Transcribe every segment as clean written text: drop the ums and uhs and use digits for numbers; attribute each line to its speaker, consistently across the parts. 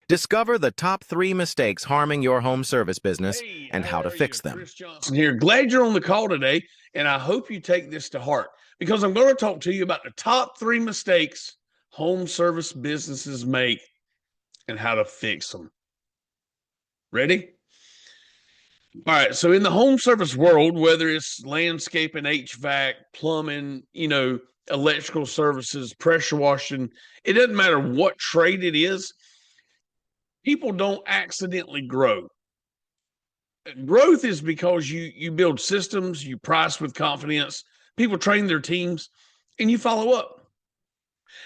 Speaker 1: Discover the top 3 mistakes harming your home service business and how to fix them.
Speaker 2: Chris Johnson here. Glad you're on the call today, and I hope you take this to heart because I'm going to talk to you about the top 3 mistakes home service businesses make and how to fix them. Ready? All right. So in the home service world, whether it's landscaping, HVAC, plumbing, electrical services, pressure washing, it doesn't matter what trade it is, people don't accidentally grow. Growth is because you build systems, you price with confidence, people train their teams, and you follow up.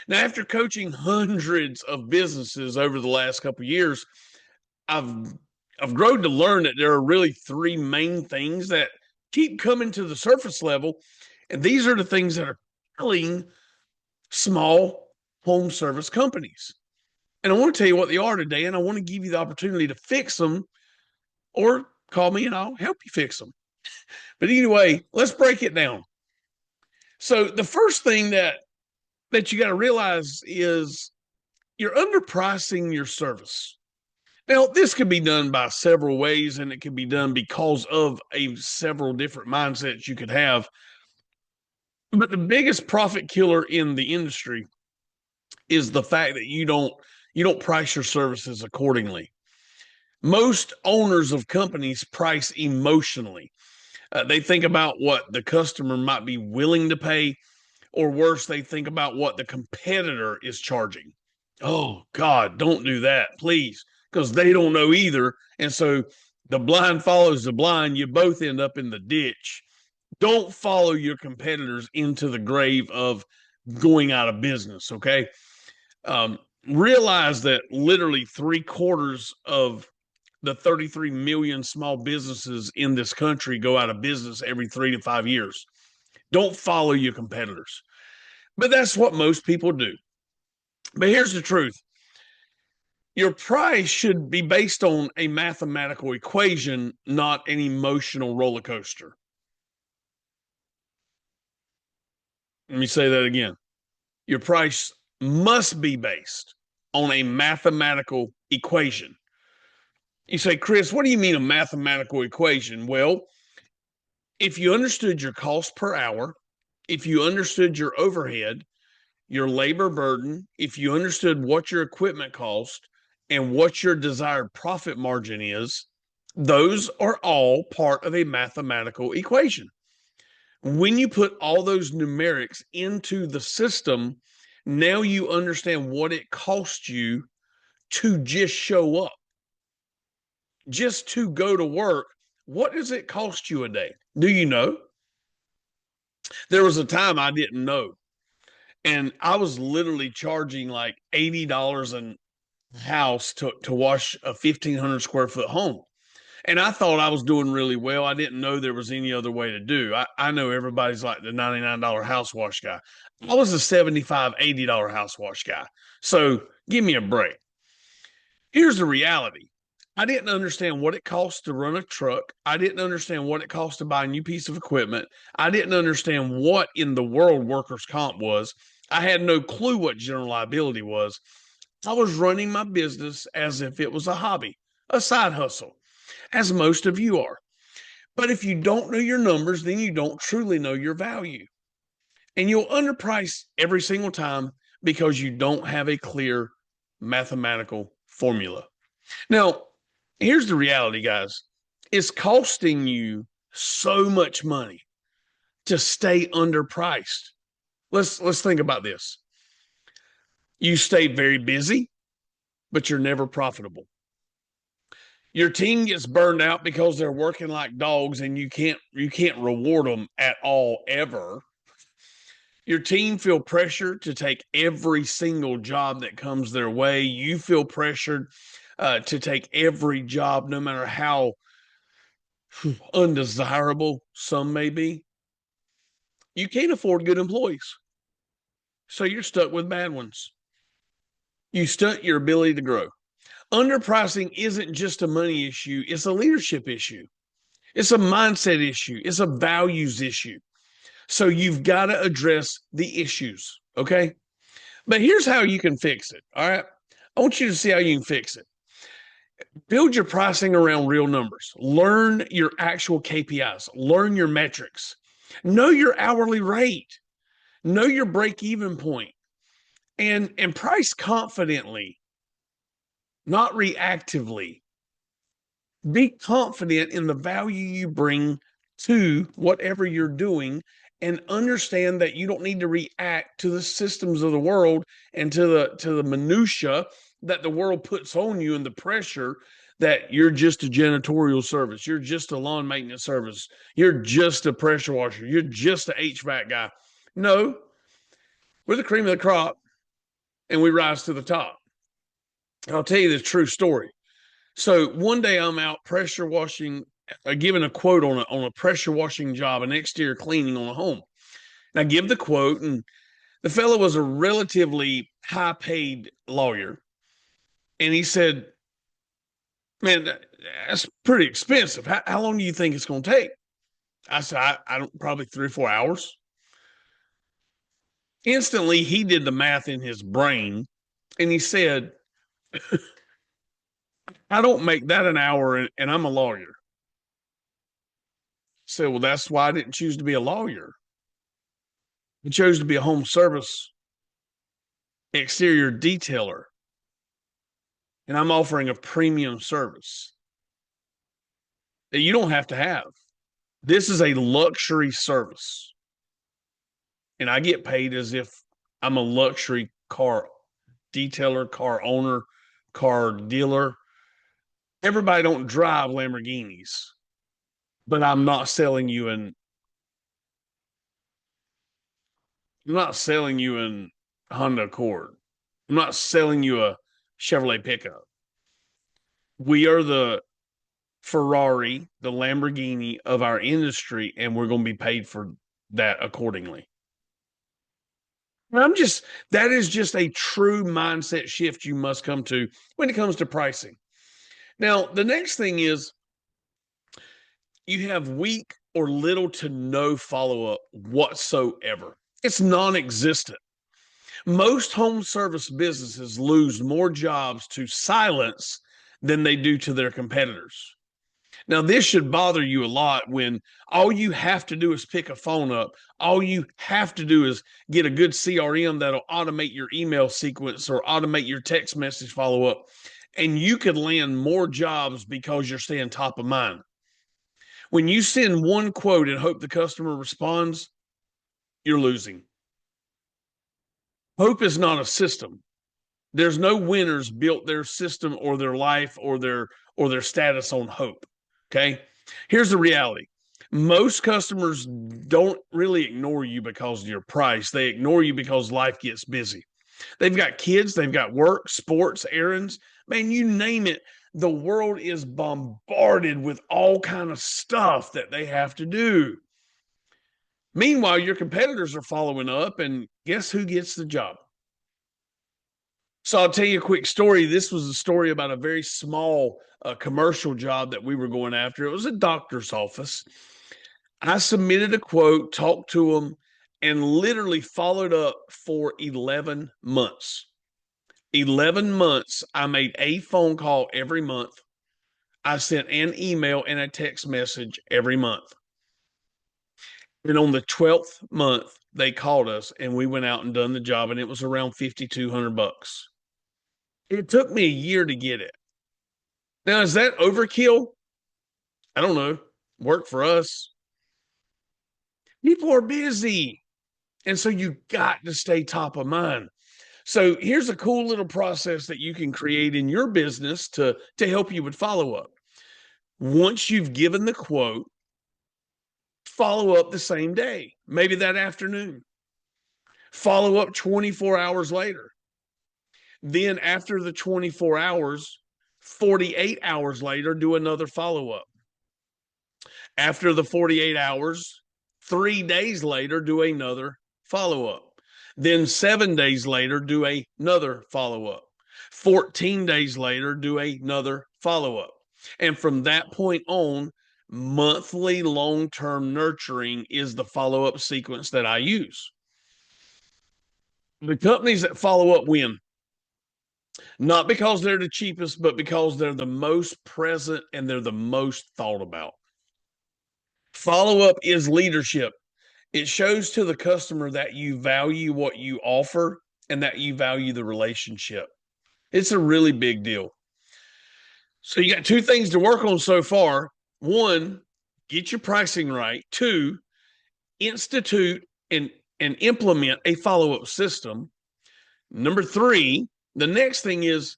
Speaker 2: Now, after coaching hundreds of businesses over the last couple of years, I've grown to learn that there are really 3 main things that keep coming to the surface level, and these are the things that are killing small home service companies. And I want to tell you what they are today, and I want to give you the opportunity to fix them, or call me and I'll help you fix them. But anyway, let's break it down. So the first thing that you got to realize is you're underpricing your service. Now, this could be done by several ways, and it can be done because of several different mindsets you could have. But the biggest profit killer in the industry is the fact that you don't price your services accordingly. Most owners of companies price emotionally. They think about what the customer might be willing to pay, or worse, they think about what the competitor is charging. Oh, God, don't do that, please, because they don't know either. And so the blind follows the blind. You both end up in the ditch. Don't follow your competitors into the grave of going out of business, okay? Realize that literally 3/4 of the 33 million small businesses in this country go out of business every 3 to 5 years. Don't follow your competitors. But that's what most people do. But here's the truth. Your price should be based on a mathematical equation, not an emotional roller coaster. Let me say that again. Your price must be based on a mathematical equation. You say, Chris, what do you mean a mathematical equation? Well, if you understood your cost per hour, if you understood your overhead, your labor burden, if you understood what your equipment cost and what your desired profit margin is, those are all part of a mathematical equation. When you put all those numerics into the system, now you understand what it costs you to just show up. Just to go to work, what does it cost you a day? Do you know? There was a time I didn't know. And I was literally charging like $80 a house to wash a 1,500 square foot home. And I thought I was doing really well. I didn't know there was any other way to do. I know everybody's like the $99 house wash guy. I was a $75, $80 house wash guy. So give me a break. Here's the reality. I didn't understand what it costs to run a truck. I didn't understand what it costs to buy a new piece of equipment. I didn't understand what in the world workers' comp was. I had no clue what general liability was. I was running my business as if it was a hobby, a side hustle, as most of you are. But if you don't know your numbers, then you don't truly know your value. And you'll underprice every single time because you don't have a clear mathematical formula. Now, here's the reality, guys. It's costing you so much money to stay underpriced. Let's think about this. You stay very busy, but you're never profitable. Your team gets burned out because they're working like dogs and you can't reward them at all ever. Your team feel pressured to take every single job that comes their way. You feel pressured to take every job, no matter how undesirable some may be. You can't afford good employees, so you're stuck with bad ones. You stunt your ability to grow. Underpricing isn't just a money issue, it's a leadership issue. It's a mindset issue. It's a values issue. So you've got to address the issues, okay? But here's how you can fix it, all right? I want you to see how you can fix it. Build your pricing around real numbers. Learn your actual KPIs. Learn your metrics. Know your hourly rate. Know your break-even point. And price confidently, not reactively. Be confident in the value you bring to whatever you're doing, and understand that you don't need to react to the systems of the world and to the minutia that the world puts on you, and the pressure that you're just a janitorial service, you're just a lawn maintenance service, you're just a pressure washer, you're just a HVAC guy. No, we're the cream of the crop, and we rise to the top. I'll tell you the true story. So one day I'm out pressure washing, giving a quote on a pressure washing job, an exterior cleaning on a home. And I give the quote, and the fellow was a relatively high paid lawyer. And he said, "Man, that's pretty expensive. How long do you think it's going to take?" I said, I don't, probably 3 or 4 hours. Instantly, he did the math in his brain, and he said, "I don't make that an hour, and I'm a lawyer." I said, "Well, that's why I didn't choose to be a lawyer. I chose to be a home service exterior detailer, and I'm offering a premium service that you don't have to have. This is a luxury service, and I get paid as if I'm a luxury car detailer, car owner, car dealer. Everybody don't drive Lamborghinis, but I'm not selling you an Honda Accord. I'm not selling you a Chevrolet pickup. We are the Ferrari, the Lamborghini of our industry, and we're going to be paid for that accordingly." I'm just, that is just a true mindset shift you must come to when it comes to pricing. Now, the next thing is you have weak or little to no follow up whatsoever. It's non existent. Most home service businesses lose more jobs to silence than they do to their competitors. Now, this should bother you a lot when all you have to do is pick a phone up. All you have to do is get a good CRM that'll automate your email sequence or automate your text message follow up. And you could land more jobs because you're staying top of mind. When you send one quote and hope the customer responds, you're losing. Hope is not a system. There's no winners built their system or their life or their status on hope. Okay? Here's the reality. Most customers don't really ignore you because of your price. They ignore you because life gets busy. They've got kids, they've got work, sports, errands. Man, you name it. The world is bombarded with all kind of stuff that they have to do. Meanwhile, your competitors are following up, and guess who gets the job? So I'll tell you a quick story. This was a story about a very small commercial job that we were going after. It was a doctor's office. I submitted a quote, talked to them, and literally followed up for 11 months. 11 months, I made a phone call every month. I sent an email and a text message every month. And on the 12th month, they called us and we went out and done the job, and it was around $5,200. It took me a year to get it. Now, is that overkill? I don't know. Work for us. People are busy. And so you got to stay top of mind. So here's a cool little process that you can create in your business to help you with follow up. Once you've given the quote, follow up the same day, maybe that afternoon. Follow up 24 hours later. Then after the 24 hours, 48 hours later, do another follow up. After the 48 hours, 3 days later, do another follow up. Then 7 days later, do another follow up. 14 days later, do another follow up. And from that point on, monthly long term nurturing is the follow up sequence that I use. The companies that follow up win. Not because they're the cheapest, but because they're the most present and they're the most thought about. Follow up is leadership. It shows to the customer that you value what you offer and that you value the relationship. It's a really big deal. So you got two things to work on so far. One, get your pricing right. Two, institute and implement a follow-up system. Number three, the next thing is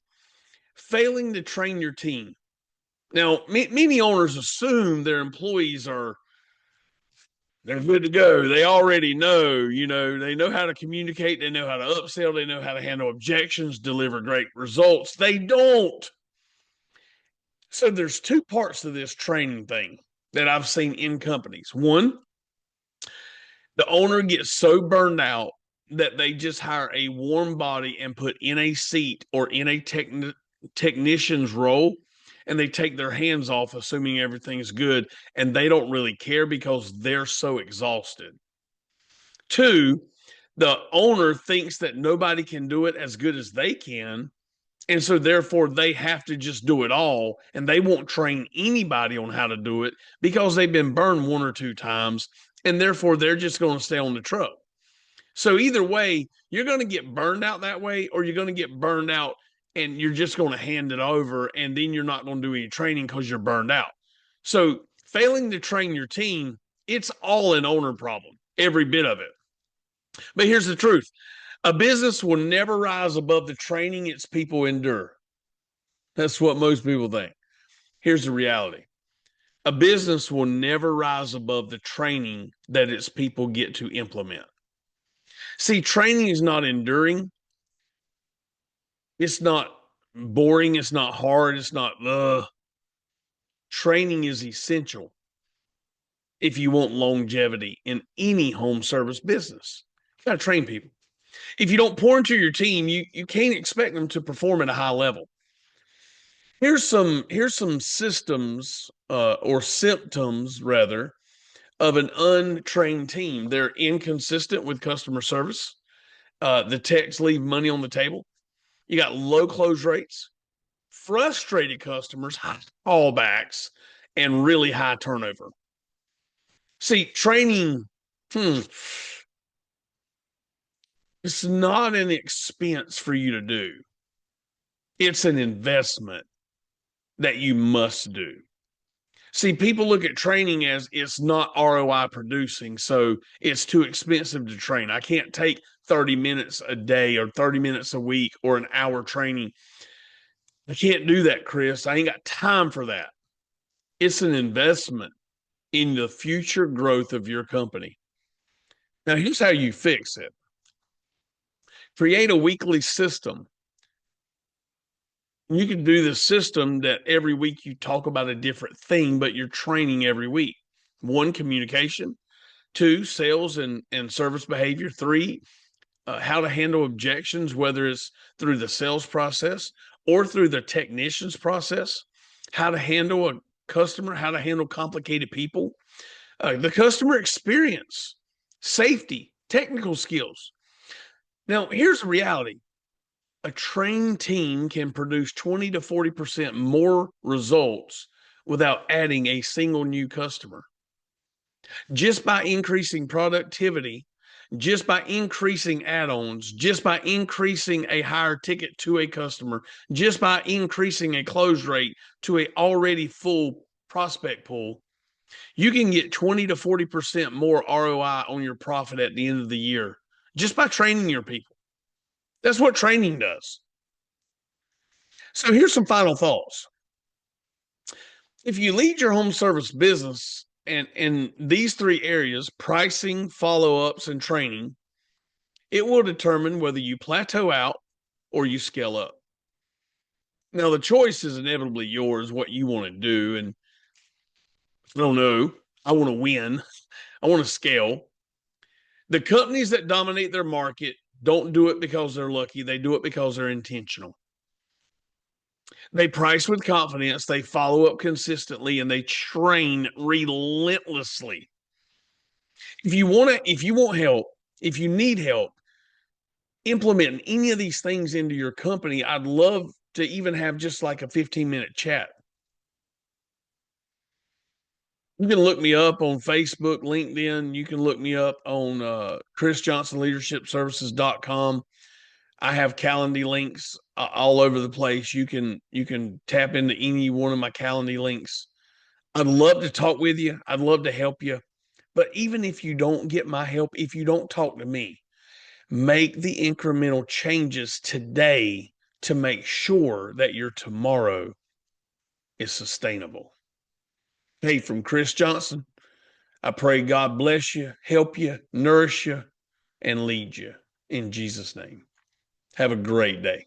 Speaker 2: failing to train your team. Now, many owners assume their employees they're good to go. They already know, they know how to communicate, they know how to upsell, they know how to handle objections, deliver great results. They don't. So there's two parts to this training thing that I've seen in companies. One, the owner gets so burned out that they just hire a warm body and put in a seat or in a technician's role, and they take their hands off assuming everything is good, and they don't really care because they're so exhausted. Two, the owner thinks that nobody can do it as good as they can, and so therefore they have to just do it all, and they won't train anybody on how to do it because they've been burned one or two times, and therefore they're just going to stay on the truck. So either way, you're going to get burned out that way, or you're going to get burned out and you're just going to hand it over, and then you're not going to do any training because you're burned out. So failing to train your team, it's all an owner problem, every bit of it. But here's the truth. A business will never rise above the training its people endure. That's what most people think. Here's the reality. A business will never rise above the training that its people get to implement. See, training is not enduring. It's not boring. It's not hard. It's not, training is essential if you want longevity in any home service business. You got to train people. If you don't pour into your team, you can't expect them to perform at a high level. Here's some systems or symptoms rather of an untrained team. They're inconsistent with customer service. The techs leave money on the table. You got low close rates, frustrated customers, high callbacks, and really high turnover. See, training, it's not an expense for you to do. It's an investment that you must do. See, people look at training as it's not ROI producing, so it's too expensive to train. I can't take 30 minutes a day or 30 minutes a week or an hour training. I can't do that, Chris. I ain't got time for that. It's an investment in the future growth of your company. Now, here's how you fix it. Create a weekly system. You can do the system that every week you talk about a different thing, but you're training every week. One, communication. Two, sales and service behavior. Three, how to handle objections, whether it's through the sales process or through the technician's process. How to handle a customer, how to handle complicated people. The customer experience, safety, technical skills. Now, here's the reality. A trained team can produce 20 to 40% more results without adding a single new customer. Just by increasing productivity, just by increasing add-ons, just by increasing a higher ticket to a customer, just by increasing a close rate to a already full prospect pool, you can get 20 to 40% more ROI on your profit at the end of the year just by training your people. That's what training does. So here's some final thoughts. If you lead your home service business and in these three areas, pricing, follow-ups, and training, it will determine whether you plateau out or you scale up. Now, the choice is inevitably yours, what you want to do. And I don't know, I want to win. I want to scale. The companies that dominate their market don't do it because they're lucky. They do it because they're intentional. They price with confidence, they follow up consistently, and they train relentlessly. If you want help, if you need help, implementing any of these things into your company, I'd love to even have just like a 15-minute chat. You can look me up on Facebook, LinkedIn. You can look me up on chrisjohnsonleadershipservices.com. I have Calendly links all over the place. You can tap into any one of my Calendly links. I'd love to talk with you. I'd love to help you. But even if you don't get my help, if you don't talk to me, make the incremental changes today to make sure that your tomorrow is sustainable. Hey, from Chris Johnson, I pray God bless you, help you, nourish you, and lead you in Jesus' name. Have a great day.